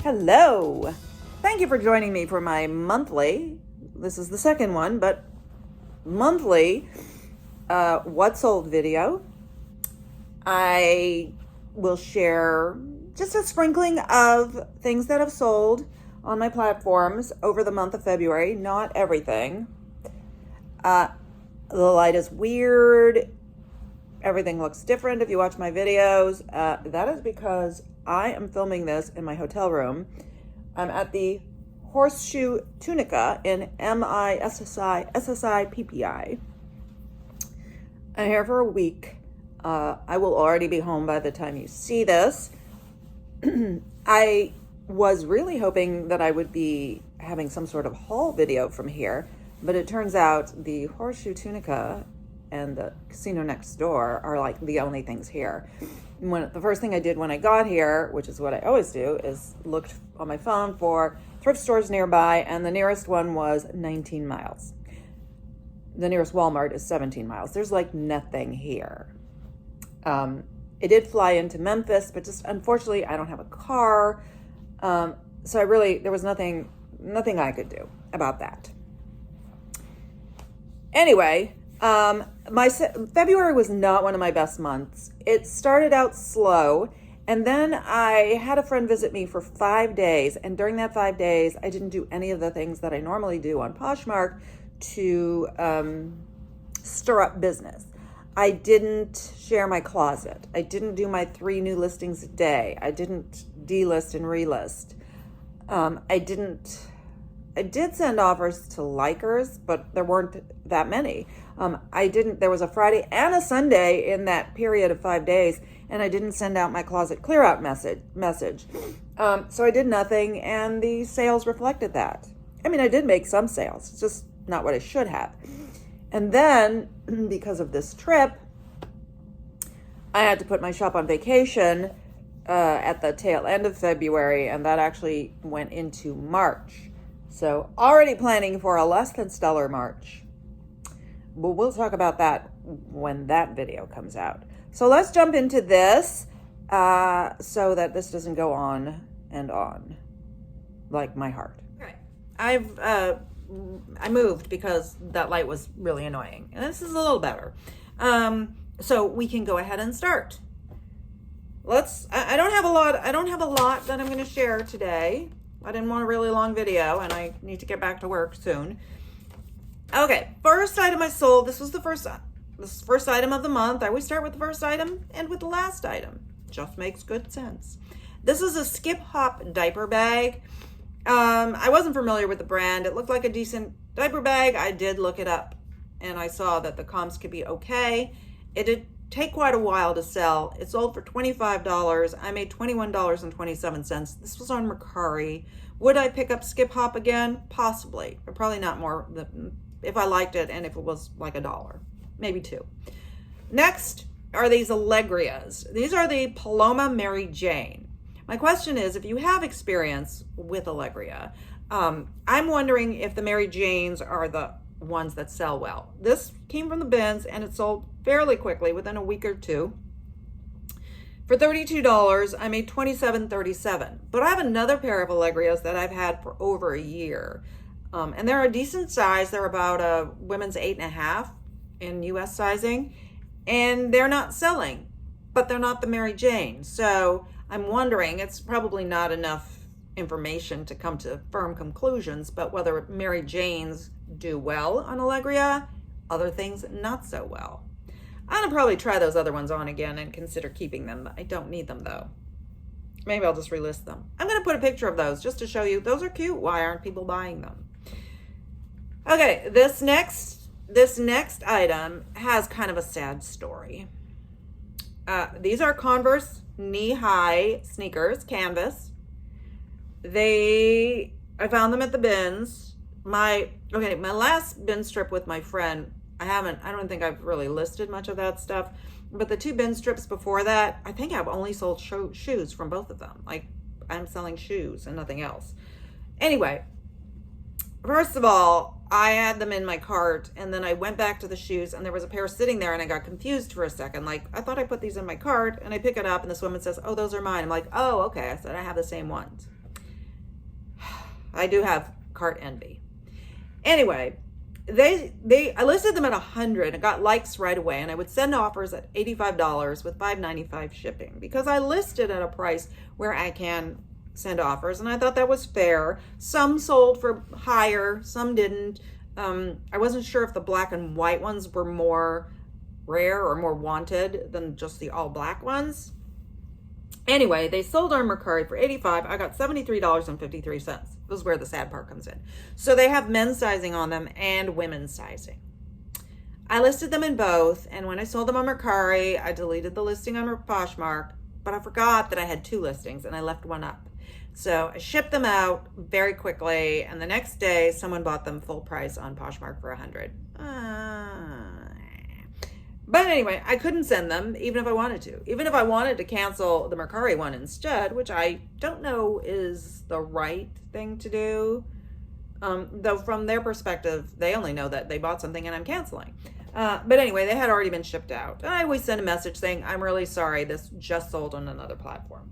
Hello. Thank you for joining me for my monthly, this is the second one, but monthly what sold video. I will share just a sprinkling of things that have sold on my platforms over the month of February, not everything. The light is weird. Everything looks different if you watch my videos. That is because I am filming this in my hotel room. I'm at the Horseshoe Tunica in MISSI I'm here for a week. I will already be home by the time you see this. I was really hoping that I would be having some sort of haul video from here, but it turns out the Horseshoe Tunica and the casino next door are like the only things here. The first thing I did when I got here, which is what I always do, is looked on my phone for thrift stores nearby, and the nearest one was 19 miles. The nearest Walmart is 17 miles. There's like nothing here. It did fly into Memphis, but just unfortunately I don't have a car. So there was nothing I could do about that. Anyway, my February was not one of my best months. It started out slow, and then I had a friend visit me for 5 days, and during that 5 days, I didn't do any of the things that I normally do on Poshmark to stir up business. I didn't share my closet. I didn't do my 3 new listings a day. I didn't delist and relist. I did send offers to likers, but there weren't that many. There was a Friday and a Sunday in that period of 5 days, and I didn't send out my closet clear out message. So I did nothing, and the sales reflected that. I mean, I did make some sales, it's just not what I should have. And then, because of this trip, I had to put my shop on vacation at the tail end of February, and that actually went into March. So already planning for a less than stellar March. But we'll talk about that when that video comes out. So let's jump into this so that this doesn't go on and on like my heart. Okay. I moved because that light was really annoying. And this is a little better. So we can go ahead and start. I don't have a lot that I'm going to share today. I didn't want a really long video, and I need to get back to work soon. Okay, first item I sold. This was the first item of the month. I always start with the first item and with the last item. Just makes good sense. This is a Skip Hop diaper bag. I wasn't familiar with the brand. It looked like a decent diaper bag. I did look it up, and I saw that the comps could be okay. It did take quite a while to sell. It sold for $25. I made $21.27. This was on Mercari. Would I pick up Skip Hop again? Possibly, but probably not more if I liked it and if it was like $1, maybe $2. Next are these Allegrias. These are the Paloma Mary Jane. My question is, if you have experience with Allegria, I'm wondering if the Mary Janes are the ones that sell well. This came from the bins and it sold fairly quickly within a week or two. For $32, I made $27.37. But I have another pair of Allegrias that I've had for over a year. And they're a decent size. They're about a women's 8.5 in US sizing. And they're not selling, but they're not the Mary Jane. So I'm wondering, it's probably not enough information to come to firm conclusions, but whether Mary Janes do well on Allegria, other things not so well. I'm gonna probably try those other ones on again and consider keeping them. I don't need them though. Maybe I'll just relist them. I'm gonna put a picture of those just to show you those are cute. Why aren't people buying them? Okay, this next item has kind of a sad story. These are Converse knee-high sneakers, canvas. I found them at the bins. My last bin strip with my friend, I don't think I've really listed much of that stuff, but the 2 bin strips before that, I think I've only sold shoes from both of them. Like, I'm selling shoes and nothing else. Anyway, first of all, I had them in my cart, and then I went back to the shoes, and there was a pair sitting there, and I got confused for a second. Like, I thought I put these in my cart, and I pick it up, and this woman says, "Oh, those are mine." I'm like, "Oh, okay." I said, "I have the same ones." I do have cart envy. Anyway, I listed them at 100 and got likes right away, and I would send offers at $85 with $5.95 shipping because I listed at a price where I can send offers, and I thought that was fair. Some sold for higher, some didn't. I wasn't sure if the black and white ones were more rare or more wanted than just the all black ones. Anyway, they sold on Mercari for $85. I got $73.53. This is where the sad part comes in. So they have men's sizing on them and women's sizing. I listed them in both, and when I sold them on Mercari, I deleted the listing on Poshmark, but I forgot that I had 2 listings and I left one up. So I shipped them out very quickly, and the next day someone bought them full price on Poshmark for $100. But anyway, I couldn't send them even if I wanted to. Even if I wanted to cancel the Mercari one instead, which I don't know is the right thing to do. Though from their perspective, they only know that they bought something and I'm canceling. But anyway, they had already been shipped out. I always send a message saying, I'm really sorry, this just sold on another platform.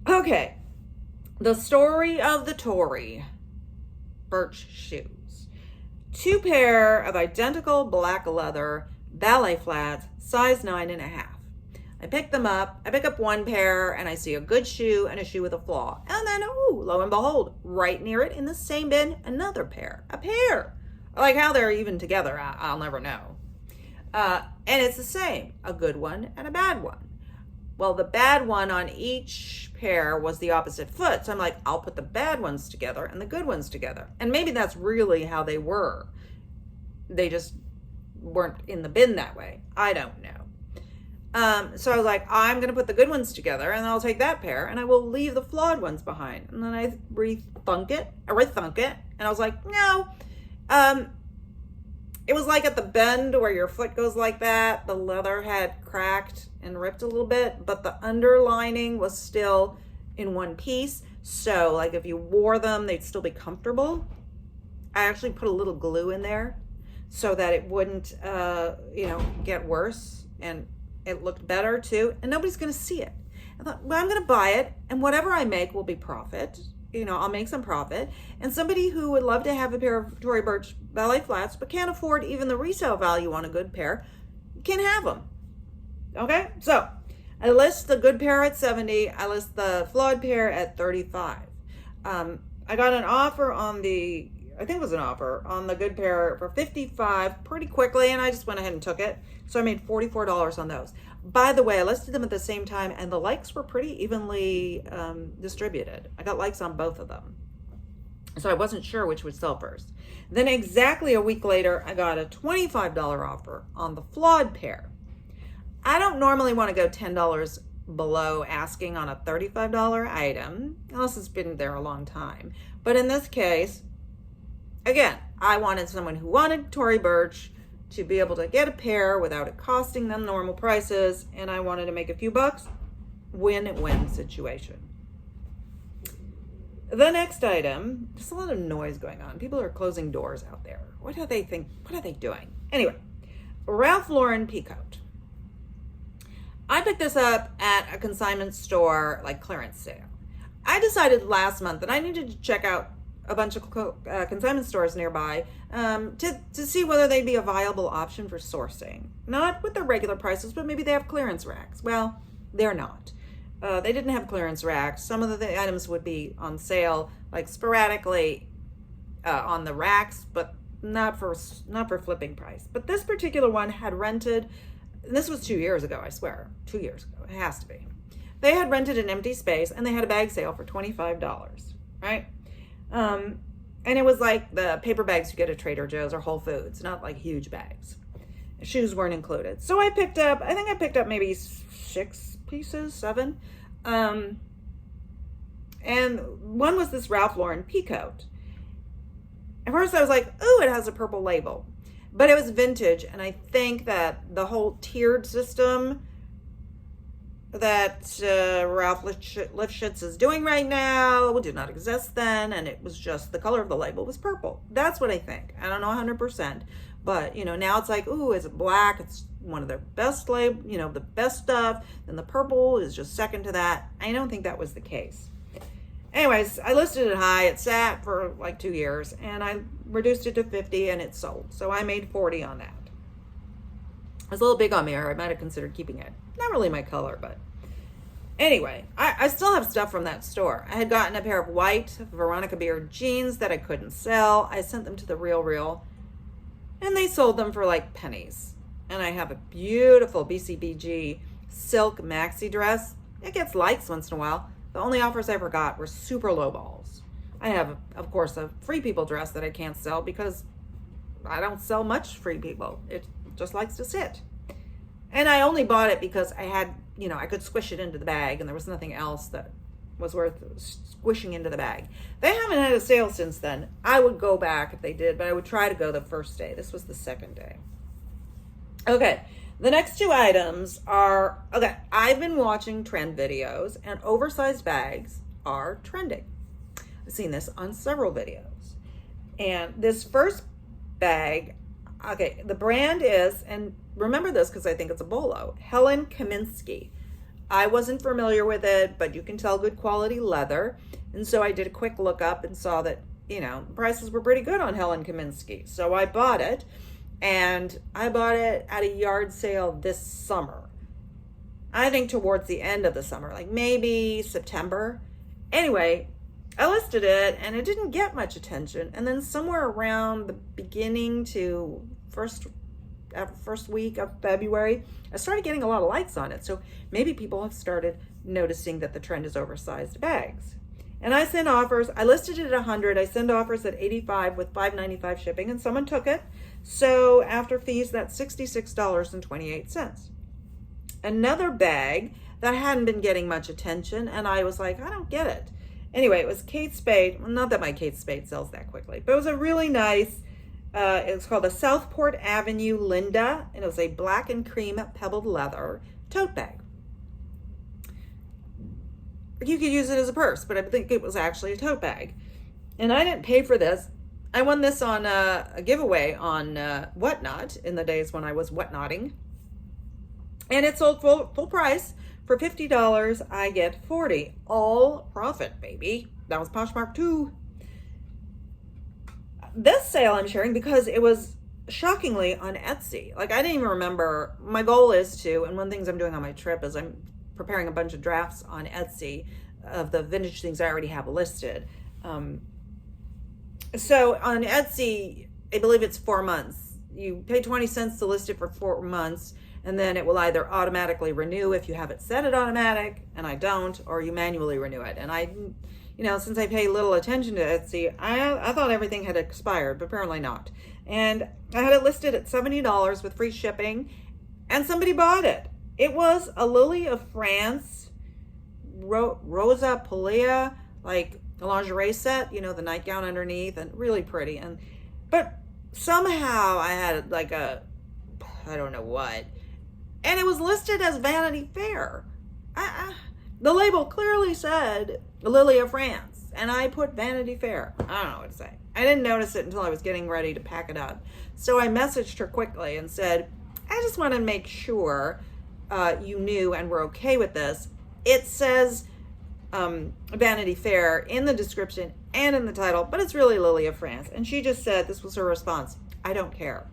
Okay, the story of the Tory Birch shoes. 2 pair of identical black leather ballet flats, size 9.5. I pick them up. I pick up 1 pair and I see a good shoe and a shoe with a flaw. And then, lo and behold, right near it in the same bin, another pair. A pair. Like how they're even together, I'll never know. And it's the same, a good one and a bad one. Well, the bad one on each pair was the opposite foot. So I'm like, I'll put the bad ones together and the good ones together. And maybe that's really how they were. They just weren't in the bin that way. I don't know. So I was like, I'm going to put the good ones together and I'll take that pair and I will leave the flawed ones behind. And then I rethunk it, and I was like, no. It was like at the bend where your foot goes like that. The leather had cracked and ripped a little bit, but the underlining was still in one piece. So like if you wore them, they'd still be comfortable. I actually put a little glue in there so that it wouldn't, get worse, and it looked better too. And nobody's going to see it. I thought, well, I'm going to buy it, and whatever I make will be profit. I'll make some profit. And somebody who would love to have a pair of Tory Burch ballet flats but can't afford even the resale value on a good pair can have them. Okay, so I list the good pair at $70. I list the flawed pair at $35. I got an offer on the good pair for $55 pretty quickly, and I just went ahead and took it. So I made $44 on those. By the way, I listed them at the same time, and the likes were pretty evenly distributed. I got likes on both of them. So I wasn't sure which would sell first. Then exactly a week later, I got a $25 offer on the flawed pair. I don't normally want to go $10 below asking on a $35 item, unless it's been there a long time. But in this case, again, I wanted someone who wanted Tory Burch to be able to get a pair without it costing them normal prices, and I wanted to make a few bucks. Win-win situation. The next item, there's a lot of noise going on. People are closing doors out there. What do they think? What are they doing? Anyway, Ralph Lauren peacoat. I picked this up at a consignment store, like clearance sale. I decided last month that I needed to check out a bunch of consignment stores nearby to see whether they'd be a viable option for sourcing. Not with the regular prices, but maybe they have clearance racks. Well, they're not. They didn't have clearance racks. Some of the items would be on sale, like sporadically on the racks, but not for flipping price. But this particular one had rented, and this was 2 years ago, I swear. 2 years ago, it has to be. They had rented an empty space, and they had a bag sale for $25, right? And it was like the paper bags you get at Trader Joe's or Whole Foods, not like huge bags. Shoes weren't included. So I picked up maybe 6 pieces, 7. And one was this Ralph Lauren peacoat. At first I was like, ooh, it has a purple label. But it was vintage, and I think that the whole tiered system that Ralph Lifshitz is doing right now did not exist then, and it was just the color of the label was purple. That's what I think. I don't know 100%, but now it's like, ooh, is it black? It's one of their best the best stuff. Then the purple is just second to that. I don't think that was the case. Anyways, I listed it high. It sat for like 2 years, and I reduced it to 50, and it sold. So I made 40 on that. It was a little big on me, or I might have considered keeping it. Not really my color, but anyway, I still have stuff from that store. I had gotten a pair of white Veronica Beard jeans that I couldn't sell. I sent them to the Real, and they sold them for like pennies. And I have a beautiful BCBG silk maxi dress. It gets likes once in a while. The only offers I ever got were super low balls. I have, of course, a Free People dress that I can't sell because I don't sell much Free People. It just likes to sit. And I only bought it because I had, I could squish it into the bag, and there was nothing else that was worth squishing into the bag. They haven't had a sale since then. I would go back if they did, but I would try to go the first day. This was the second day. Okay, the next two items are, I've been watching trend videos, and oversized bags are trending. I've seen this on several videos. And this first bag, the brand is, and remember this because I think it's a bolo, Helen Kaminsky. I wasn't familiar with it, but you can tell good quality leather. And so I did a quick look up and saw that, prices were pretty good on Helen Kaminsky. So I bought it, and I bought it at a yard sale this summer. I think towards the end of the summer, like maybe September. Anyway, I listed it, and it didn't get much attention. And then somewhere around the beginning to first week of February, I started getting a lot of likes on it. So maybe people have started noticing that the trend is oversized bags. And I sent offers. I listed it at 100. I sent offers at 85 with $5.95 shipping, and someone took it. So after fees, that's $66.28. Another bag that hadn't been getting much attention, and I was like, I don't get it. Anyway, it was Kate Spade. Well, not that my Kate Spade sells that quickly, but it was a really nice, it was called a Southport Avenue Linda, and it was a black and cream pebbled leather tote bag. You could use it as a purse, but I think it was actually a tote bag. And I didn't pay for this. I won this on a giveaway on Whatnot in the days when I was whatnotting. And it sold full price. For $50, I get $40. All profit, baby. That was Poshmark too. This sale I'm sharing because it was shockingly on Etsy. Like, I didn't even remember. My goal is to, and one of the things I'm doing on my trip is I'm preparing a bunch of drafts on Etsy of the vintage things I already have listed. So on Etsy, I believe it's 4 months. You pay 20 cents to list it for 4 months, and then it will either automatically renew if you have it set at automatic, and I don't, or you manually renew it. And I, since I pay little attention to Etsy, I thought everything had expired, but apparently not. And I had it listed at $70 with free shipping, and somebody bought it. It was a Lily of France, Rosa Polea, like a lingerie set, the nightgown underneath, and really pretty. But somehow I had like I don't know what, and it was listed as Vanity Fair. The label clearly said Lily of France, and I put Vanity Fair. I don't know what to say. I didn't notice it until I was getting ready to pack it up. So I messaged her quickly and said, I just want to make sure you knew and were okay with this. It says Vanity Fair in the description and in the title, but it's really Lily of France. And she just said, this was her response, I don't care.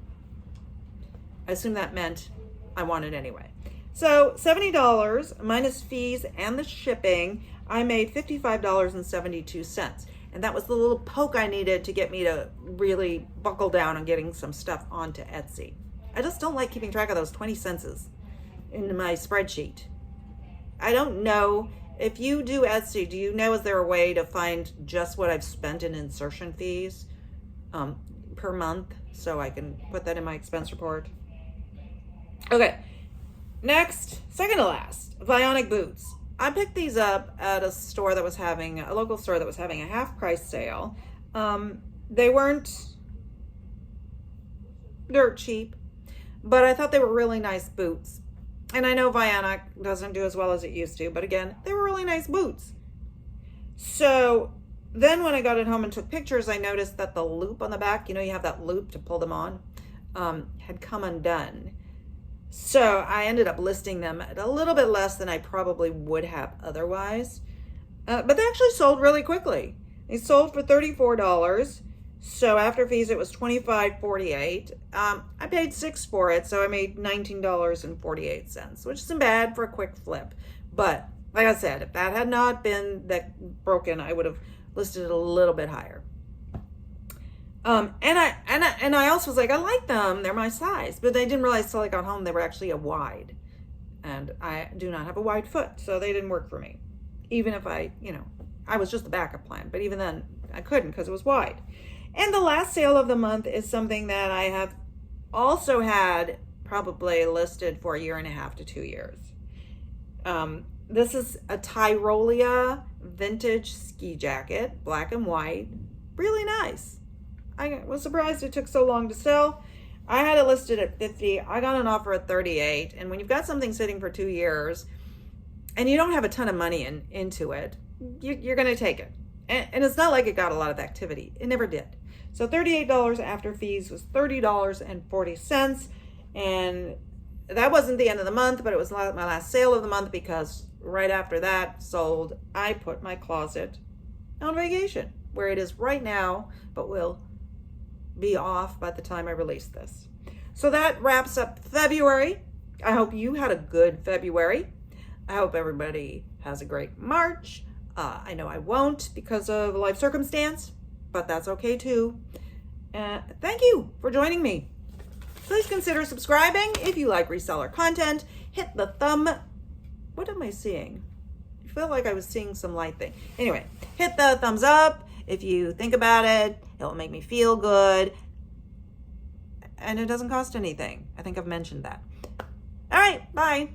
I assume that meant I want it anyway. So $70 minus fees and the shipping, I made $55.72. And that was the little poke I needed to get me to really buckle down on getting some stuff onto Etsy. I just don't like keeping track of those 20 cents in my spreadsheet. I don't know. If you do Etsy, do you know, is there a way to find just what I've spent in insertion fees per month so I can put that in my expense report? Okay, next, second to last, Vionic boots. I picked these up at a local store that was having a half price sale. They weren't dirt cheap, but I thought they were really nice boots. And I know Vionic doesn't do as well as it used to, but again, they were really nice boots. So then when I got it home and took pictures, I noticed that the loop on the back, you have that loop to pull them on, had come undone. So I ended up listing them at a little bit less than I probably would have otherwise. But they actually sold really quickly. They sold for $34. So after fees, it was $25.48. I paid $6 for it, so I made $19.48, which isn't bad for a quick flip. But like I said, if that had not been that broken, I would have listed it a little bit higher. And I also was like, I like them. They're my size. But I didn't realize till I got home they were actually a wide. And I do not have a wide foot, so they didn't work for me. Even if I was just the backup plan. But even then, I couldn't because it was wide. And the last sale of the month is something that I have also had probably listed for 1.5 to 2 years. This is a Tyrolia vintage ski jacket, black and white. Really nice. I was surprised it took so long to sell. I had it listed at $50. I got an offer at $38. And when you've got something sitting for 2 years and you don't have a ton of money into it, you're going to take it. And it's not like it got a lot of activity. It never did. So $38 after fees was $30.40. And that wasn't the end of the month, but it was my last sale of the month because right after that sold, I put my closet on vacation, where it is right now, but will be off by the time I release this. So that wraps up February. I hope you had a good February. I hope everybody has a great March. I know I won't because of life circumstance, but that's okay too. Thank you for joining me. Please consider subscribing if you like reseller content. Hit the thumb. What am I seeing? I feel like I was seeing some light thing. Anyway, hit the thumbs up. If you think about it, it'll make me feel good. And it doesn't cost anything. I think I've mentioned that. All right, bye.